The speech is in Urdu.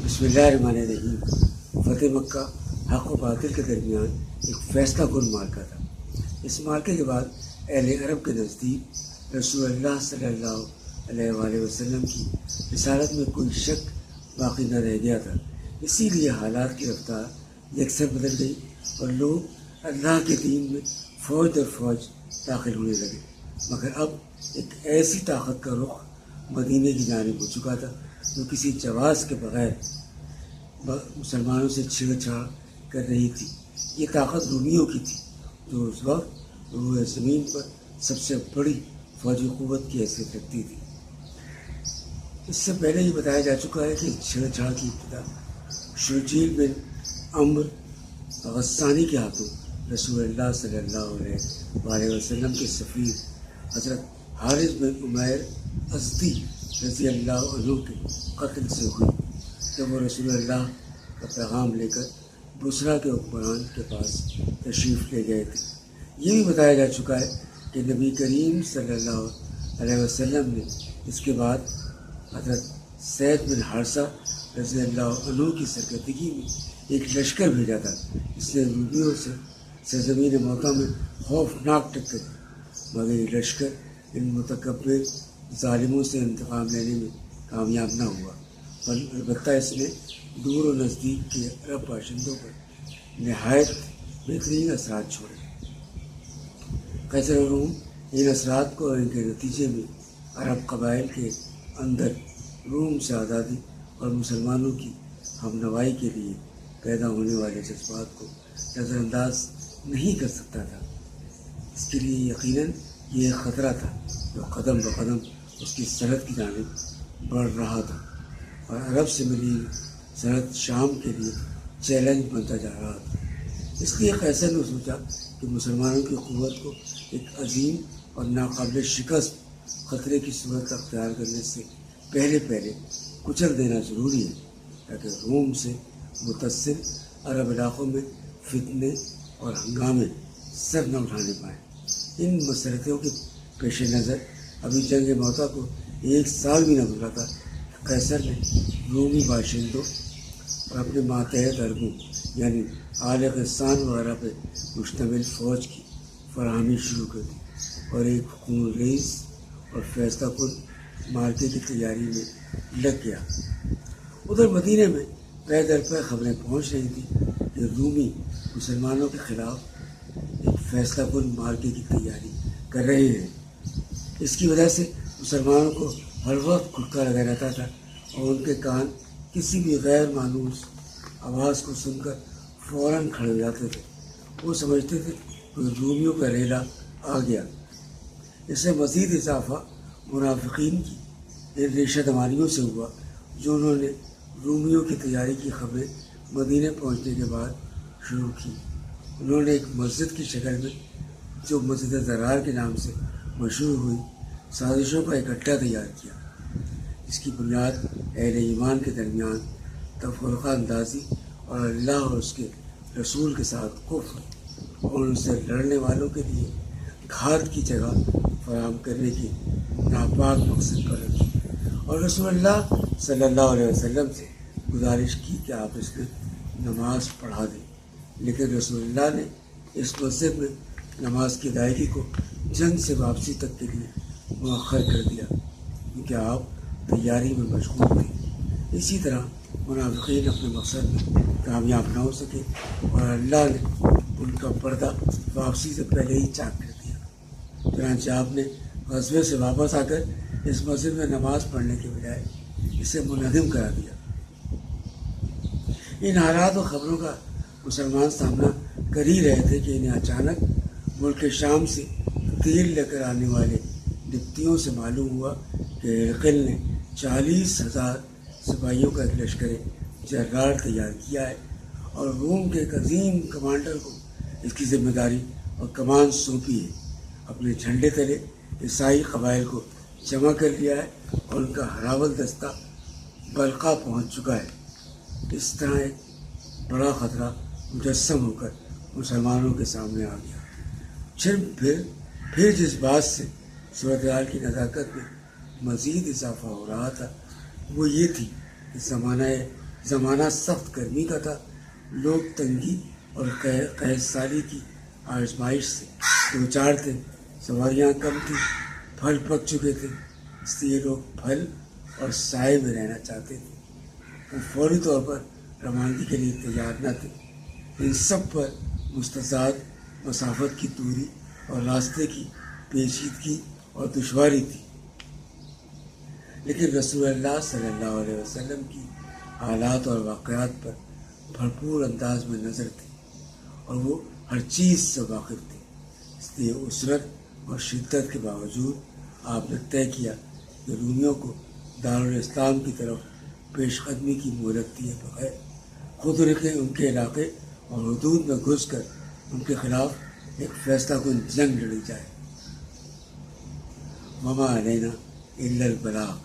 بسم اللہ الرحمن الرحیم۔ فتح مکہ حق و باطل کے درمیان ایک فیصلہ کن معرکہ تھا۔ اس معرکے کے بعد اہل عرب کے نزدیک رسول اللہ صلی اللہ علیہ وآلہ وسلم کی رسالت میں کوئی شک باقی نہ رہ گیا تھا۔ اسی لیے حالات کی رفتار یکسر بدل گئی اور لوگ اللہ کے دین میں فوج در فوج داخل ہونے لگے، مگر اب ایک ایسی طاقت کا رخ مدینے کی جانب ہو چکا تھا جو کسی جواز کے بغیر مسلمانوں سے چھیڑ چھاڑ کر رہی تھی۔ یہ طاقت رومیوں کی تھی، جو اس وقت روئے زمین پر سب سے بڑی فوجی قوت کی حیثیت رکھتی تھی۔ اس سے پہلے یہ بتایا جا چکا ہے کہ چھیڑ چھاڑ کی ابتدا شرجیل بن عمرو غسانی کے ہاتھوں رسول اللہ صلی اللہ علیہ وآلہ وسلم کے سفیر حضرت حارث بن عمیر ازدی رضی اللہ عنہ کے قتل سے ہوئی، جب وہ رسول اللہ کا پیغام لے کر بصرہ کے حکمران کے پاس تشریف لے گئے تھے۔ یہ بھی بتایا جا چکا ہے کہ نبی کریم صلی اللہ علیہ وسلم نے اس کے بعد حضرت زید بن حارثہ رضی اللہ عنہ کی سرکردگی میں ایک لشکر بھیجا تھا، جس نے رومیوں سے سرزمین موقع میں خوفناک ٹکر دی، مگر یہ لشکر ان متکبر ظالموں سے انتقام لینے میں کامیاب نہ ہوا، البتہ اس نے دور و نزدیک کے عرب باشندوں پر نہایت بہترین اثرات چھوڑے۔ قیصر روم ان اثرات کو اور ان کے نتیجے میں عرب قبائل کے اندر روم سے آزادی اور مسلمانوں کی ہم نوائی کے لیے پیدا ہونے والے جذبات کو نظر انداز نہیں کر سکتا تھا۔ اس کے لیے یقیناً یہ ایک خطرہ تھا جو قدم بقدم اس کی سرحد کی جانب بڑھ رہا تھا، اور عرب سے ملی سرحد شام کے لیے چیلنج بنتا جا رہا تھا۔ اس لیے قیصر نے سوچا کہ مسلمانوں کی قوت کو ایک عظیم اور ناقابل شکست خطرے کی صورت اختیار کرنے سے پہلے کچل دینا ضروری ہے، تاکہ روم سے متصل عرب علاقوں میں فتنے اور ہنگامے سر نہ اٹھانے پائیں۔ ان مسئلتوں کے پیش نظر ابھی جنگ موتا کو 1 سال بھی نہ گزرا تھا کہ قیصر نے رومی باشندوں اور اپنے ماتحت عربوں یعنی آل غسان وغیرہ پہ مشتمل فوج کی فراہمی شروع کر دی اور ایک خون ریز اور فیصلہ کن معرکے کی تیاری میں لگ گیا۔ ادھر مدینے میں پے در پے خبریں پہنچ رہی تھیں کہ رومی مسلمانوں کے خلاف ایک فیصلہ کن معرکے کی تیاری کر رہے ہیں۔ اس کی وجہ سے مسلمانوں کو ہر وقت کھٹکا لگا رہتا تھا اور ان کے کان کسی بھی غیر مانوس آواز کو سن کر فوراً کھڑے ہو جاتے تھے۔ وہ سمجھتے تھے کہ رومیوں کا ریلا آ گیا۔ اس سے مزید اضافہ منافقین کی ان ریشہ دماریوں سے ہوا جو انہوں نے رومیوں کی تیاری کی خبریں مدینے پہنچنے کے بعد شروع کی۔ انہوں نے ایک مسجد کی شکل میں جو مسجد ضرار کے نام سے مشہور ہوئی سازشوں کا ایک اڈہ تیار کیا۔ اس کی بنیاد اہل ایمان کے درمیان تفرقہ اندازی اور اللہ اور اس کے رسول کے ساتھ کفر اور ان سے لڑنے والوں کے لیے گھات کی جگہ فراہم کرنے کی ناپاک مقصد پر رکھی، اور رسول اللہ صلی اللہ علیہ وسلم سے گزارش کی کہ آپ اس میں نماز پڑھا دیں، لیکن رسول اللہ نے اس مسجد میں نماز کی ادائیگی کو جنگ سے واپسی تک کے لیے مؤخر کر دیا، کیونکہ آپ تیاری میں مشغول تھے۔ اسی طرح منافقین اپنے مقصد میں کامیاب نہ ہو سکے اور اللہ نے ان کا پردہ واپسی سے پہلے ہی چاک کر دیا۔ چنانچہ آپ نے غزوے سے واپس آ کر اس مسجد میں نماز پڑھنے کے بجائے اسے منہدم کرا دیا۔ ان حالات و خبروں کا مسلمان سامنا کر ہی رہے تھے کہ انہیں اچانک ملک شام سے تیل لے کر آنے والے ڈپٹیوں سے معلوم ہوا کہ ہرقل نے 40,000 سپاہیوں کا ایک لشکر جرار تیار کیا ہے اور روم کے ایک عظیم کمانڈر کو اس کی ذمہ داری اور کمان سونپی ہے۔ اپنے جھنڈے تلے عیسائی قبائل کو جمع کر لیا ہے اور ان کا ہراول دستہ بلقا پہنچ چکا ہے۔ اس طرح ایک بڑا خطرہ مجسم ہو کر مسلمانوں کے سامنے آ گیا۔ پھر جس بات سے صورتحال کی نزاکت میں مزید اضافہ ہو رہا تھا وہ یہ تھی کہ زمانہ زمانہ سخت گرمی کا تھا، لوگ تنگی اور قحط سالی کی آزمائش سے دوچار تھے، سواریاں کم تھیں، پھل پک چکے تھے، اس لیے لوگ پھل اور سائے میں رہنا چاہتے تھے، وہ فوری طور پر روانگی کے لیے تیار نہ تھے۔ ان سب پر مستضاد مسافت کی دوری اور راستے کی پیچیدگی اور دشواری تھی، لیکن رسول اللہ صلی اللہ علیہ وسلم کی حالات اور واقعات پر بھرپور انداز میں نظر تھی اور وہ ہر چیز سے واقف تھے، اس لیے عسرت اور شدت کے باوجود آپ نے طے کیا کہ رومیوں کو دارالاسلام کی طرف پیش قدمی کی مہلت دیے بغیر خود ان کے علاقے اور حدود میں گھس کر ان کے خلاف ایک فیصلہ کن جنگ لڑی جائے۔ وما علینا الا البلاغ۔